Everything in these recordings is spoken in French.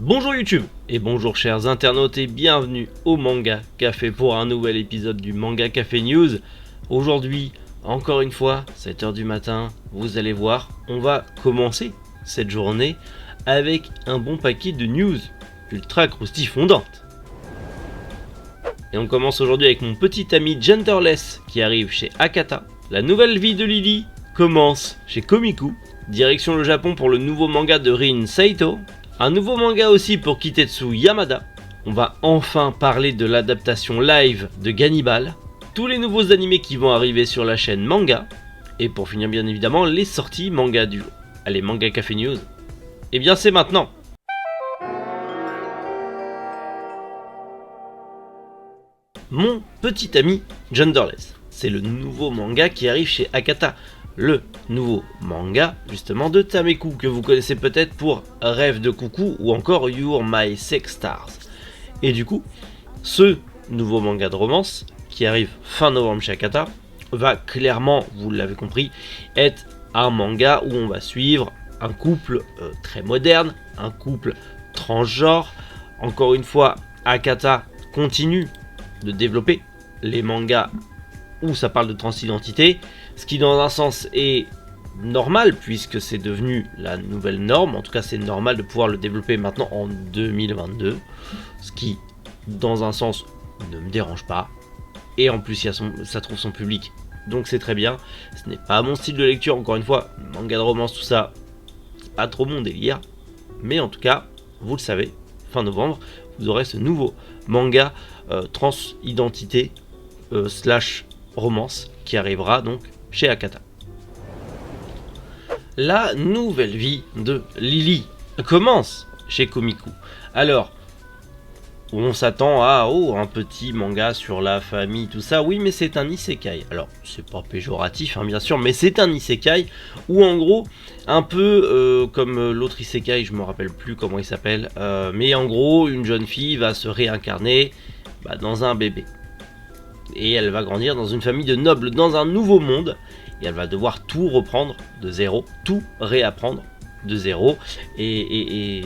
Bonjour YouTube et bonjour chers internautes et bienvenue au Manga Café pour un nouvel épisode du Manga Café News. Aujourd'hui, encore une fois, 7h du matin, vous allez voir, on va commencer cette journée avec un bon paquet de news ultra croustillantes. Et on commence aujourd'hui avec mon petit ami Genderless qui arrive chez Akata. La nouvelle vie de Lily commence chez Komiku. Direction le Japon pour le nouveau manga de Rin Saito. Un nouveau manga aussi pour Kitetsu Yamada. On va enfin parler de l'adaptation live de Gannibal. Tous les nouveaux animés qui vont arriver sur la chaîne Manga. Et pour finir bien évidemment les sorties manga du jour. Allez, Manga Café News. Et bien c'est maintenant. Mon petit ami Genderless. C'est le nouveau manga qui arrive chez Akata. Le nouveau manga justement de Tameku que vous connaissez peut-être pour Rêve de Coucou ou encore You're My Sex Stars. Et du coup, ce nouveau manga de romance qui arrive fin novembre chez Akata va clairement, vous l'avez compris, être un manga où on va suivre un couple très moderne, un couple transgenre. Encore une fois, Akata continue de développer les mangas où ça parle de transidentité, ce qui dans un sens est normal puisque c'est devenu la nouvelle norme. En tout cas c'est normal de pouvoir le développer maintenant en 2022, ce qui dans un sens ne me dérange pas, et en plus ça trouve son public, donc c'est très bien. Ce n'est pas mon style de lecture, encore une fois, manga de romance tout ça, c'est pas trop mon délire, mais en tout cas vous le savez, fin novembre vous aurez ce nouveau manga transidentité slash romance qui arrivera donc chez Akata. La nouvelle vie de Lily commence chez Komiku. Alors, on s'attend à un petit manga sur la famille, tout ça. Oui, mais c'est un isekai. Alors, c'est pas péjoratif, bien sûr, mais c'est un isekai où en gros, un peu comme l'autre isekai, je me rappelle plus comment il s'appelle, mais en gros, une jeune fille va se réincarner dans un bébé. Et elle va grandir dans une famille de nobles dans un nouveau monde, et elle va devoir tout reprendre de zéro, tout réapprendre de zéro, et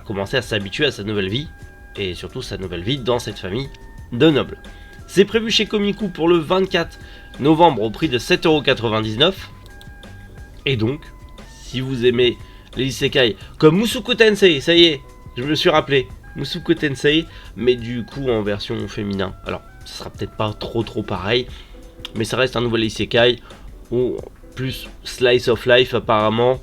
commencer à s'habituer à sa nouvelle vie, et surtout sa nouvelle vie dans cette famille de nobles. C'est prévu chez Komiku pour le 24 novembre au prix de 7,99€, et donc, si vous aimez les isekai comme Mushoku Tensei, ça y est, je me suis rappelé, Mushoku Tensei, mais du coup en version féminin. Alors, ce sera peut-être pas trop pareil, mais ça reste un nouvel isekai ou plus slice of life apparemment.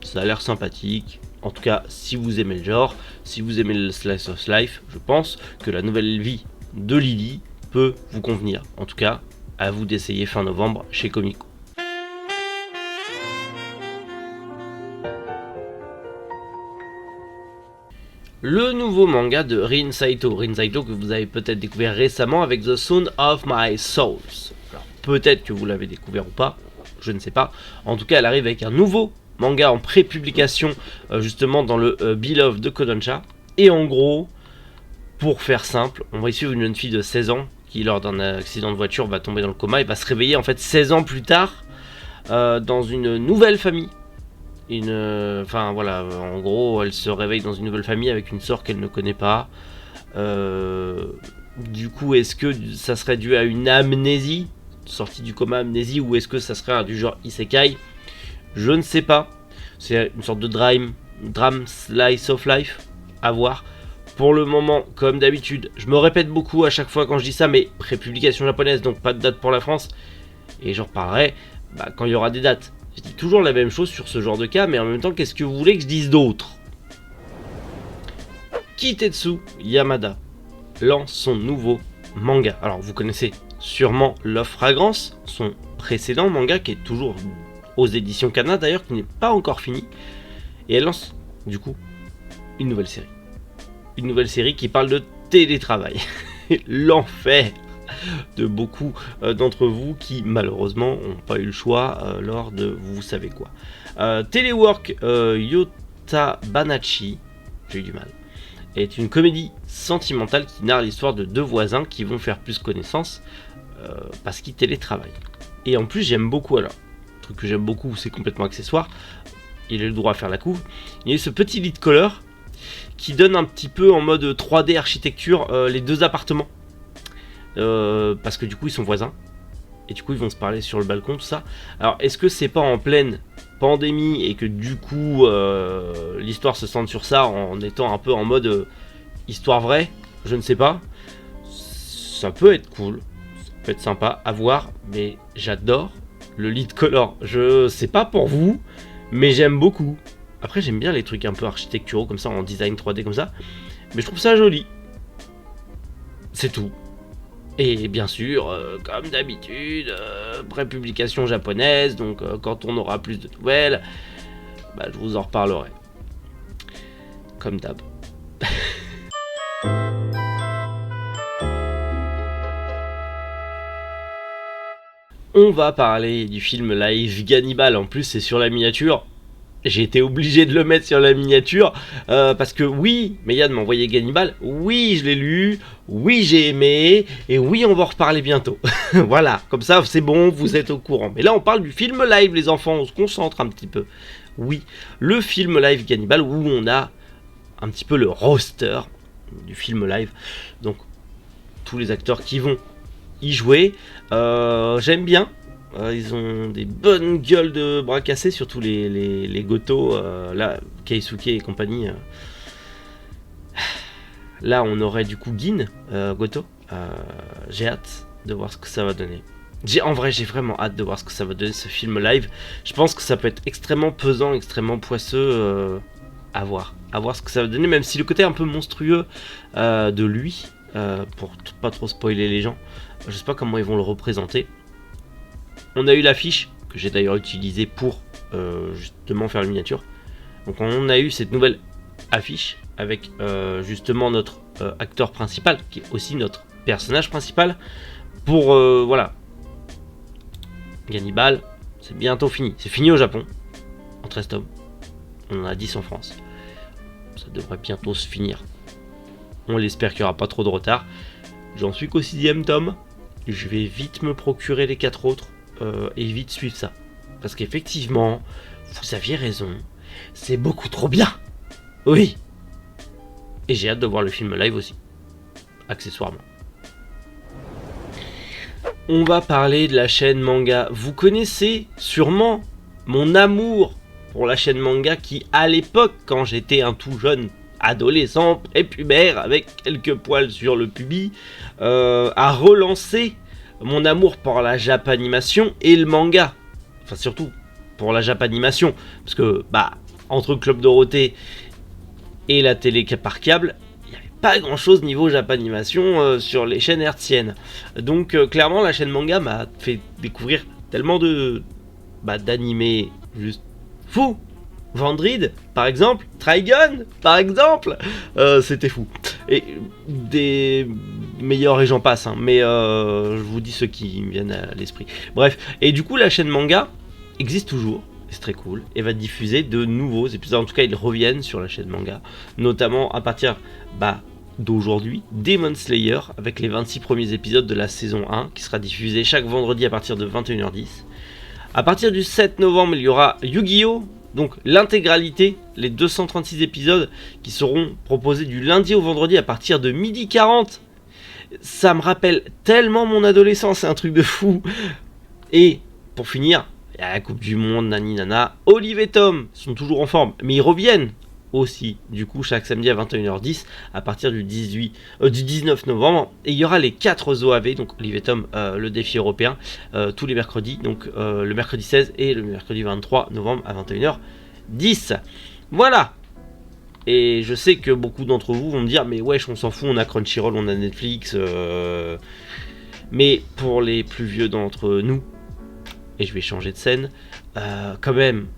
Ça a l'air sympathique. En tout cas, si vous aimez le genre, si vous aimez le slice of life, je pense que la nouvelle vie de Lily peut vous convenir. En tout cas, à vous d'essayer fin novembre chez Komiku. Le nouveau manga de Rin Saito que vous avez peut-être découvert récemment avec The Sound of My Souls. Alors peut-être que vous l'avez découvert ou pas, je ne sais pas. En tout cas, elle arrive avec un nouveau manga en pré-publication justement dans le Beloved de Kodansha. Et en gros, pour faire simple, on va y suivre une jeune fille de 16 ans qui lors d'un accident de voiture va tomber dans le coma et va se réveiller en fait 16 ans plus tard dans une nouvelle famille. En gros, elle se réveille dans une nouvelle famille avec une sœur qu'elle ne connaît pas. Du coup, est-ce que ça serait dû à une amnésie, sortie du coma amnésie, ou est-ce que ça serait du genre isekai? Je ne sais pas. C'est une sorte de drame slice of life, à voir. Pour le moment, comme d'habitude, je me répète beaucoup à chaque fois quand je dis ça, mais prépublication japonaise, donc pas de date pour la France. Et j'en reparlerai quand il y aura des dates. Je dis toujours la même chose sur ce genre de cas, mais en même temps, qu'est-ce que vous voulez que je dise d'autre? Kitetsu Yamada lance son nouveau manga. Alors, vous connaissez sûrement Love Fragrance, son précédent manga qui est toujours aux éditions Kana d'ailleurs, qui n'est pas encore fini. Et elle lance, du coup, une nouvelle série. Une nouvelle série qui parle de télétravail. L'enfer de beaucoup d'entre vous qui malheureusement n'ont pas eu le choix lors de vous savez quoi. Telework Yotabanachi, j'ai eu du mal, est une comédie sentimentale qui narre l'histoire de deux voisins qui vont faire plus connaissance parce qu'ils télétravaillent. Et en plus j'aime beaucoup, alors, le truc que j'aime beaucoup, c'est complètement accessoire, il a le droit à faire la couve, il y a eu ce petit lead color qui donne un petit peu en mode 3D architecture les deux appartements. Parce que du coup ils sont voisins. Et du coup ils vont se parler sur le balcon, tout ça. Alors est-ce que c'est pas en pleine pandémie et que du coup l'histoire se centre sur ça en étant un peu en mode histoire vraie? Je ne sais pas. Ça peut être cool, ça peut être sympa à voir, mais j'adore le lead color. Je sais pas pour vous, mais j'aime beaucoup. Après j'aime bien les trucs un peu architecturaux comme ça, en design 3D comme ça, mais je trouve ça joli. C'est tout. Et bien sûr, comme d'habitude, prépublication japonaise, donc quand on aura plus de nouvelles, bah, je vous en reparlerai. Comme d'hab. On va parler du film live Gannibal, en plus c'est sur la miniature. J'ai été obligé de le mettre sur la miniature parce que oui, Meyad m'a envoyé Gannibal, oui je l'ai lu, oui j'ai aimé, et oui on va en reparler bientôt. Voilà, comme ça c'est bon, vous êtes au courant. Mais là on parle du film live les enfants, on se concentre un petit peu. Oui, le film live Gannibal où on a un petit peu le roster du film live. Donc tous les acteurs qui vont y jouer, j'aime bien. Ils ont des bonnes gueules de bras cassés, surtout les Goto, là, Keisuke et compagnie. Là, on aurait du coup Gin, Goto. J'ai hâte de voir ce que ça va donner. En vrai, j'ai vraiment hâte de voir ce que ça va donner, ce film live. Je pense que ça peut être extrêmement pesant, extrêmement poisseux à voir. À voir ce que ça va donner, même si le côté un peu monstrueux de lui, pour pas trop spoiler les gens, je sais pas comment ils vont le représenter. On a eu l'affiche, que j'ai d'ailleurs utilisée pour justement faire la miniature. Donc on a eu cette nouvelle affiche avec justement notre acteur principal, qui est aussi notre personnage principal. Pour, voilà. Gannibal, c'est bientôt fini. C'est fini au Japon, en 13 tomes. On en a 10 en France. Ça devrait bientôt se finir. On l'espère qu'il n'y aura pas trop de retard. J'en suis qu'au 6ème tome. Je vais vite me procurer les 4 autres. Et vite suivre ça. Parce qu'effectivement, vous aviez raison, c'est beaucoup trop bien. Oui. Et j'ai hâte de voir le film live aussi, accessoirement. On va parler de la chaîne manga. Vous connaissez sûrement mon amour pour la chaîne manga qui, à l'époque, quand j'étais un tout jeune adolescent, prépubère, avec quelques poils sur le pubis, a relancé mon amour pour la japanimation et le manga. Enfin surtout pour la japanimation. Parce que bah entre Club Dorothée et la télé par câble, il n'y avait pas grand chose niveau japanimation sur les chaînes hertziennes. Donc clairement la chaîne manga m'a fait découvrir tellement d'animés juste fous. Vendrid, par exemple, Trigun, par exemple, c'était fou. Et des meilleurs et j'en passe, hein, mais je vous dis ceux qui me viennent à l'esprit. Bref, et du coup la chaîne manga existe toujours, c'est très cool, et va diffuser de nouveaux épisodes, en tout cas ils reviennent sur la chaîne manga, notamment à partir d'aujourd'hui, Demon Slayer, avec les 26 premiers épisodes de la saison 1, qui sera diffusé chaque vendredi à partir de 21h10. À partir du 7 novembre, il y aura Yu-Gi-Oh! Donc l'intégralité, les 236 épisodes qui seront proposés du lundi au vendredi à partir de 12h40. Ça me rappelle tellement mon adolescence, c'est un truc de fou. Et pour finir, il y a la Coupe du Monde, nani nana. Olive et Tom sont toujours en forme, mais ils reviennent aussi, du coup, chaque samedi à 21h10 à partir du 19 novembre. Et il y aura les 4 OAV, donc Olive et Tom, le défi européen, tous les mercredis, donc le mercredi 16 et le mercredi 23 novembre à 21h10. Voilà. Et je sais que beaucoup d'entre vous vont me dire, mais wesh, on s'en fout, on a Crunchyroll, on a Netflix. Mais pour les plus vieux d'entre nous, et je vais changer de scène, quand même,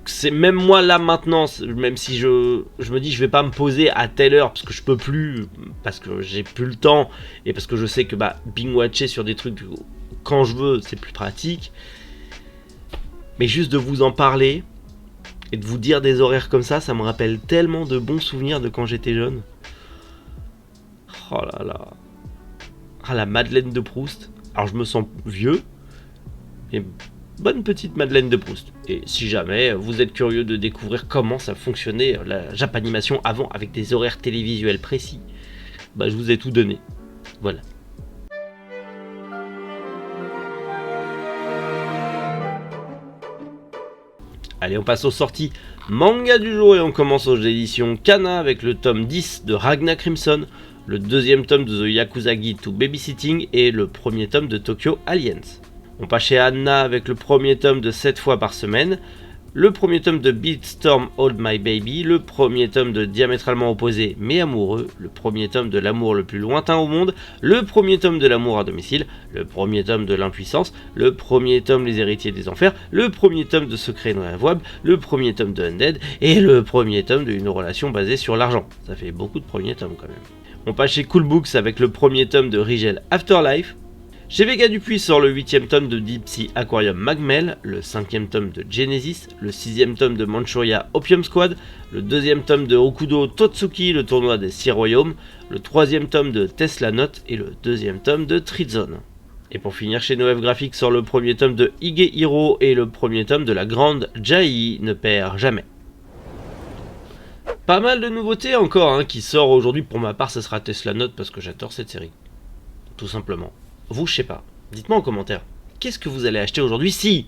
c'est même moi là maintenant, même si je me dis je vais pas me poser à telle heure parce que je peux plus, parce que j'ai plus le temps et parce que je sais que binge-watcher sur des trucs quand je veux c'est plus pratique, mais juste de vous en parler et de vous dire des horaires comme ça me rappelle tellement de bons souvenirs de quand j'étais jeune. Oh là là, la Madeleine de Proust. Alors je me sens vieux, et bonne petite Madeleine de Proust. Et si jamais vous êtes curieux de découvrir comment ça fonctionnait la Japanimation avant avec des horaires télévisuels précis, bah je vous ai tout donné. Voilà. Allez, on passe aux sorties manga du jour et on commence aux éditions Kana avec le tome 10 de Ragna Crimson, le deuxième tome de The Yakuza Guide to Babysitting et le premier tome de Tokyo Aliens. On passe chez Anna avec le premier tome de 7 fois par semaine, le premier tome de Beatstorm Hold My Baby, le premier tome de Diamétralement opposé mais amoureux, le premier tome de L'amour le plus lointain au monde, le premier tome de L'amour à domicile, le premier tome de L'impuissance, le premier tome Les héritiers des enfers, le premier tome de Secrets inavouables, le premier tome de Undead et le premier tome d'une relation basée sur l'argent. Ça fait beaucoup de premiers tomes quand même. On passe chez Cool Books avec le premier tome de Rigel Afterlife. Chez Vega Dupuis sort le 8ème tome de Deep Sea Aquarium Magmel, le 5ème tome de Genesis, le 6ème tome de Manchuria Opium Squad, le 2ème tome de Okudo Totsuki, le tournoi des 6 royaumes, le 3ème tome de Tesla Note et le 2ème tome de Trizone. Et pour finir, chez Noëv Graphics sort le premier tome de Higehiro et le premier tome de la grande Jai ne perd jamais. Pas mal de nouveautés encore qui sort aujourd'hui. Pour ma part, ce sera Tesla Note parce que j'adore cette série. Tout simplement. Vous, je sais pas. Dites-moi en commentaire. Qu'est-ce que vous allez acheter aujourd'hui si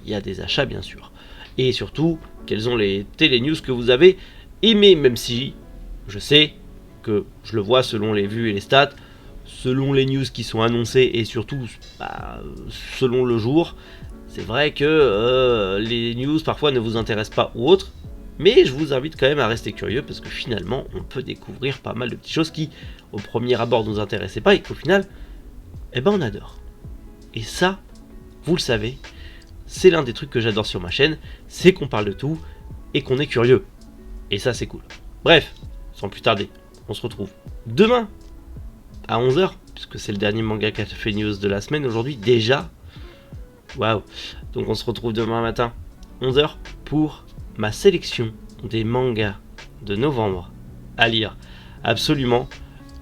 il y a des achats, bien sûr. Et surtout, quelles ont les télé-news que vous avez aimées, même si je sais que je le vois selon les vues et les stats, selon les news qui sont annoncées et surtout selon le jour. C'est vrai que les news parfois ne vous intéressent pas ou autres. Mais je vous invite quand même à rester curieux parce que finalement on peut découvrir pas mal de petites choses qui au premier abord nous intéressaient pas et qu'au final on adore. Et ça, vous le savez, c'est l'un des trucs que j'adore sur ma chaîne, c'est qu'on parle de tout et qu'on est curieux. Et ça c'est cool. Bref, sans plus tarder, on se retrouve demain à 11h, puisque c'est le dernier Manga Café News de la semaine aujourd'hui déjà. Waouh. Donc on se retrouve demain matin 11h pour ma sélection des mangas de novembre à lire absolument.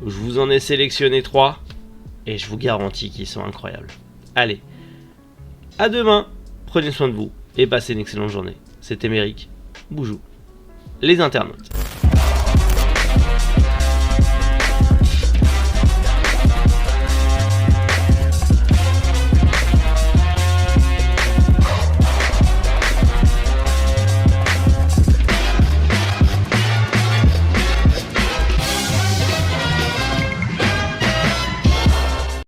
Je vous en ai sélectionné 3 et je vous garantis qu'ils sont incroyables. Allez, à demain, prenez soin de vous et passez une excellente journée. C'était Méric, Boujou, les internautes.